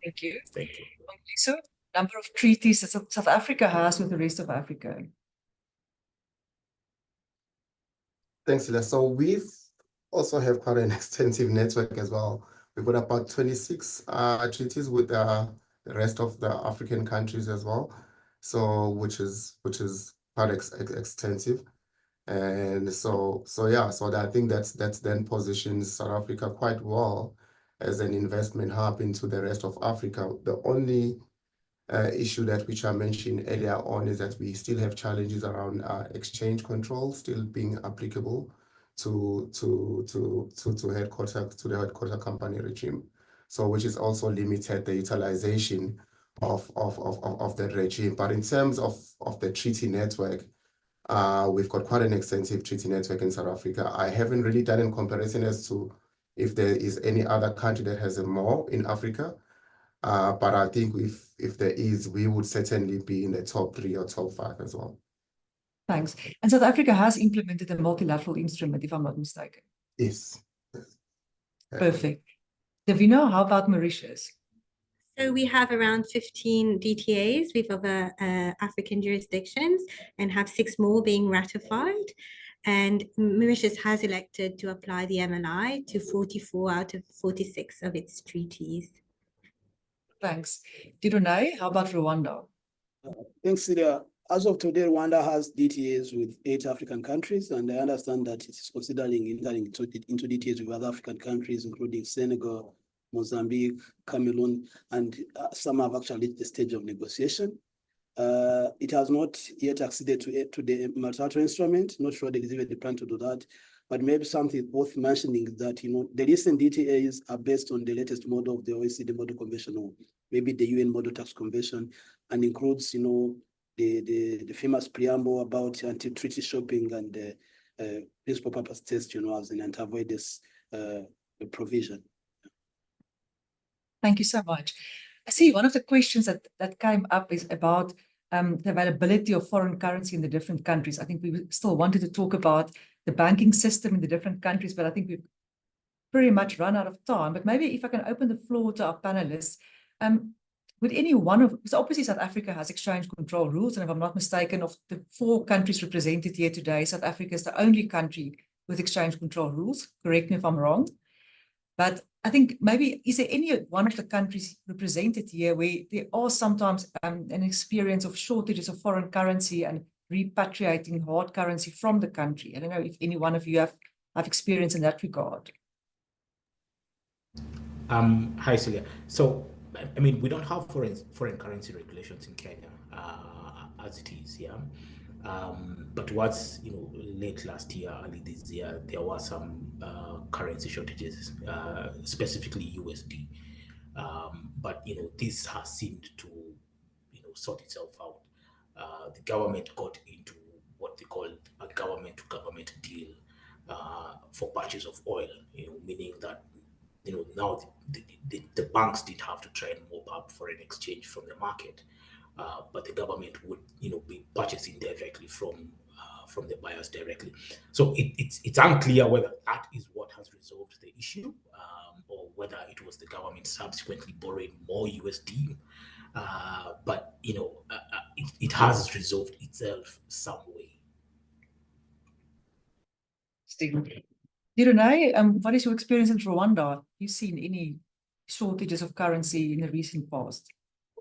Thank you.
Thank you.
So, number of treaties that South Africa has with the rest of Africa.
Thanks, Ila. So we also have quite an extensive network as well. We've got about 26 treaties with the rest of the African countries as well. So which is quite extensive. And so yeah, so I think that's then positions South Africa quite well as an investment hub into the rest of Africa. The only issue that which I mentioned earlier on is that we still have challenges around exchange control still being applicable to the headquarter company regime. So which is also limited the utilization of the regime. But in terms of the treaty network, we've got quite an extensive treaty network in South Africa. I haven't really done a comparison as to if there is any other country that has more in Africa. But I think if there is, we would certainly be in the top 3 or top 5 as well.
Thanks. And South Africa has implemented a multilateral instrument, if I'm not mistaken.
Yes.
Perfect. Davina, how about Mauritius?
So we have around 15 DTAs with other African jurisdictions and have 6 more being ratified. And Mauritius has elected to apply the MLI to 44 out of 46 of its treaties.
Thanks. Didonai, how about Rwanda?
Thanks, Celia. As of today, Rwanda has DTAs with 8 African countries, and I understand that it is considering entering into DTAs with other African countries, including Senegal, Mozambique, Cameroon, and some have actually reached the stage of negotiation. It has not yet acceded to the multilateral instrument. Not sure there is even the plan to do that. But maybe something worth mentioning is that, the recent DTAs are based on the latest model of the OECD Model Convention, or maybe the UN Model Tax Convention, and includes, the famous preamble about anti-treaty shopping and the principal purpose test, as an anti-avoidance provision.
Thank you so much. I see one of the questions that came up is about the availability of foreign currency in the different countries. I think we still wanted to talk about the banking system in the different countries, but I think we've pretty much run out of time. But maybe if I can open the floor to our panelists, would any one of, because obviously South Africa has exchange control rules, and if I'm not mistaken, of the 4 countries represented here today, South Africa is the only country with exchange control rules. Correct me if I'm wrong. But I think maybe, is there any one of the countries represented here where there are sometimes an experience of shortages of foreign currency and repatriating hard currency from the country? I don't know if any one of you have experience in that regard.
Hi, Celia. So, I mean, we don't have foreign currency regulations in Kenya as it is, yeah. But towards late last year, early this year, there were some currency shortages, specifically USD. But this has seemed to sort itself out. The government got into what they called a government-to-government deal for purchase of oil, meaning that now the banks didn't have to try and mop up foreign exchange from the market, but the government would be purchasing directly from the buyers directly. So it's unclear whether that is what has resolved the issue, or whether it was the government subsequently borrowing more USD. But it has resolved itself some way.
Stephen. Didonai, what is your experience in Rwanda? Have you seen any shortages of currency in the recent past?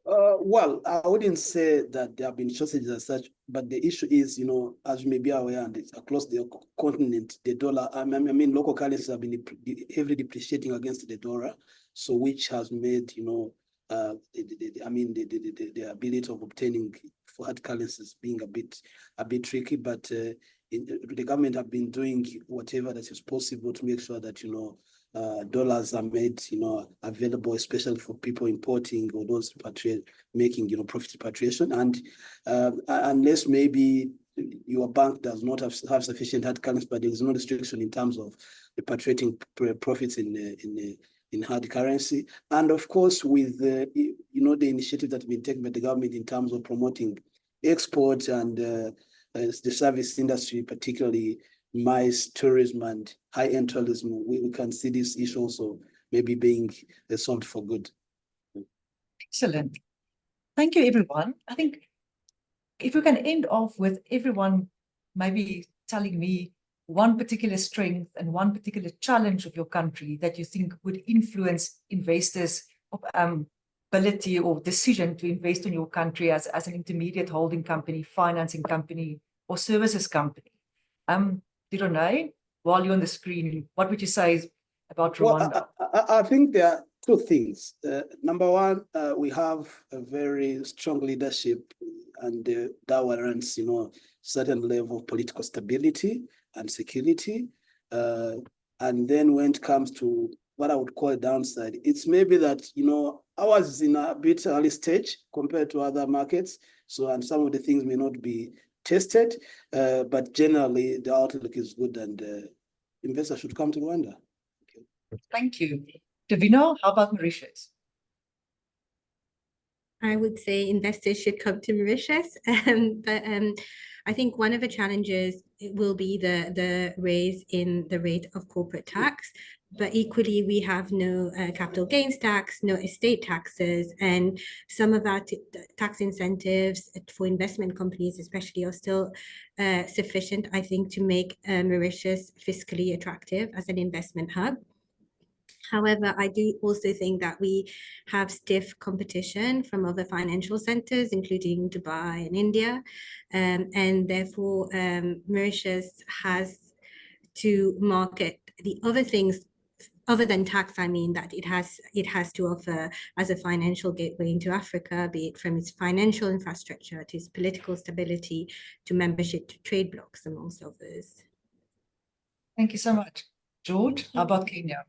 Well, I wouldn't say that there have been shortages as such, but the issue is, as you may be aware, and it's across the continent, the dollar, I mean, local currencies have been heavily depreciating against the dollar, so which has made, the ability of obtaining hard currencies being a bit tricky, but the government have been doing whatever that is possible to make sure that, dollars are made, available, especially for people importing or those making, profit repatriation. And unless maybe your bank does not have sufficient hard currency, but there is no restriction in terms of repatriating profits in in hard currency. And of course, with the, the initiative that's been taken by the government in terms of promoting export and the service industry, particularly MICE, tourism and high-end tourism, we can see this issue also maybe being solved for good.
Excellent. Thank you, everyone. I think if we can end off with everyone maybe telling me one particular strength and one particular challenge of your country that you think would influence investors' ability or decision to invest in your country as an intermediate holding company, financing company, or services company. Dironay, while you're on the screen, what would you say about Rwanda?
Well, I think there are two things. Number one, we have a very strong leadership, and that warrants, certain level of political stability and security. And then when it comes to what I would call a downside, it's maybe that, ours is in a bit early stage compared to other markets. So, and some of the things may not be tested, but generally the outlook is good, and investors should come to Rwanda.
Thank you. Davina, how about Mauritius?
I would say investors should come to Mauritius, but I think one of the challenges will be the raise in the rate of corporate tax. But equally, we have no capital gains tax, no estate taxes, and some of our tax incentives for investment companies especially are still sufficient, I think, to make Mauritius fiscally attractive as an investment hub. However, I do also think that we have stiff competition from other financial centers, including Dubai and India, and therefore Mauritius has to market the other things other than tax, that it has to offer as a financial gateway into Africa, be it from its financial infrastructure to its political stability to membership to trade blocs, amongst others.
Thank you so much. George, how about Kenya?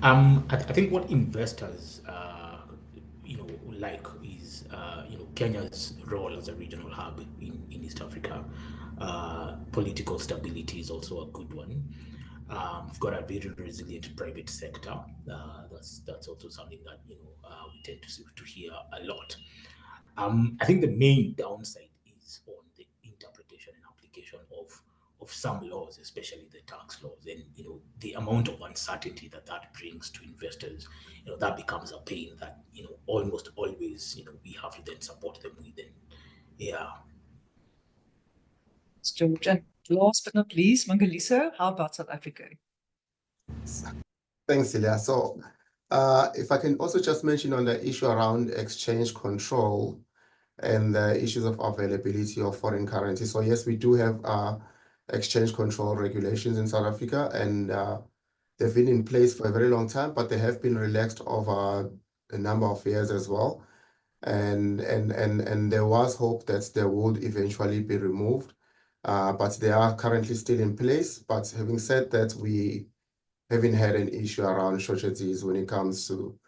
I think what investors, like is, Kenya's role as a regional hub in East Africa. Political stability is also a good one. We've got a very resilient private sector. That's also something that we tend to hear a lot. I think the main downside is on the interpretation and application of some laws, especially the tax laws, and the amount of uncertainty that brings to investors. That becomes a pain that almost always we have to then support them with. And yeah.
George, and last but not least, Mangaliso, how about South Africa?
Thanks, Celia. So if I can also just mention on the issue around exchange control and the issues of availability of foreign currency. So yes, we do have exchange control regulations in South Africa, and they've been in place for a very long time, but they have been relaxed over a number of years as well. And there was hope that they would eventually be removed, but they are currently still in place. But having said that, we haven't had an issue around shortages when it comes to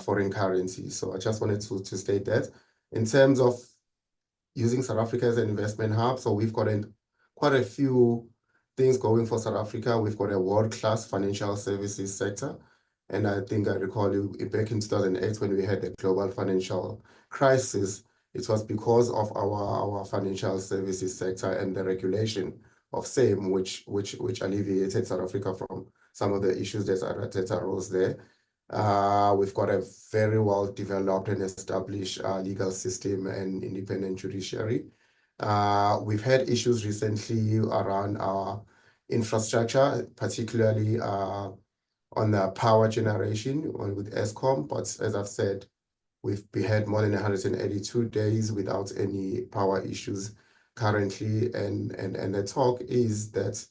foreign currency. So I just wanted to state that. In terms of using South Africa as an investment hub, so we've got quite a few things going for South Africa. We've got a world-class financial services sector. And I think I recall back in 2008 when we had the global financial crisis, it was because of our financial services sector and the regulation of same, which alleviated South Africa from some of the issues that arose there. We've got a very well developed and established legal system and independent judiciary. We've had issues recently around our infrastructure, particularly on the power generation with Eskom. But as I've said, we've had more than 182 days without any power issues currently. And the talk is that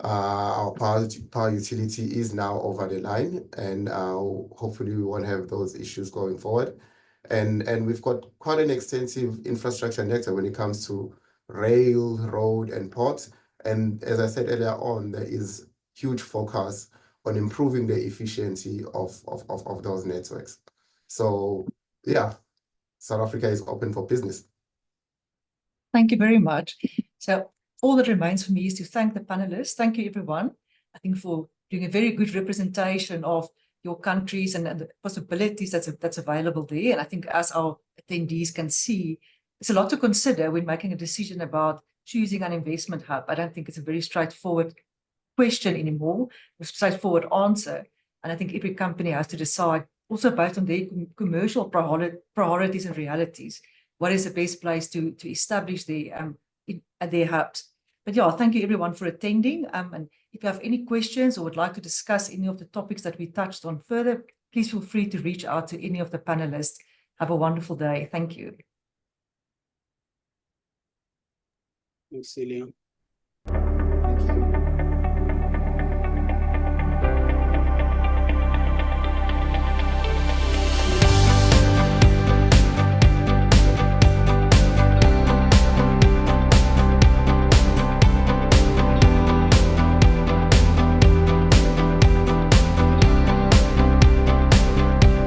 our power utility is now over the line, and hopefully we won't have those issues going forward. And we've got quite an extensive infrastructure network when it comes to rail, road, and ports. And as I said earlier on, there is huge focus on improving the efficiency of those networks. So yeah, South Africa is open for business.
Thank you very much. So all that remains for me is to thank the panelists. Thank you, everyone, I think, for doing a very good representation of your countries and the possibilities that's available there. And I think as our attendees can see, it's a lot to consider when making a decision about choosing an investment hub. I don't think it's a very straightforward question anymore, a straightforward answer. And I think every company has to decide, also based on their commercial priorities and realities, what is the best place to establish their hubs. But yeah, thank you everyone for attending. And if you have any questions or would like to discuss any of the topics that we touched on further, please feel free to reach out to any of the panelists. Have a wonderful day. Thank you.
Thanks, Celia.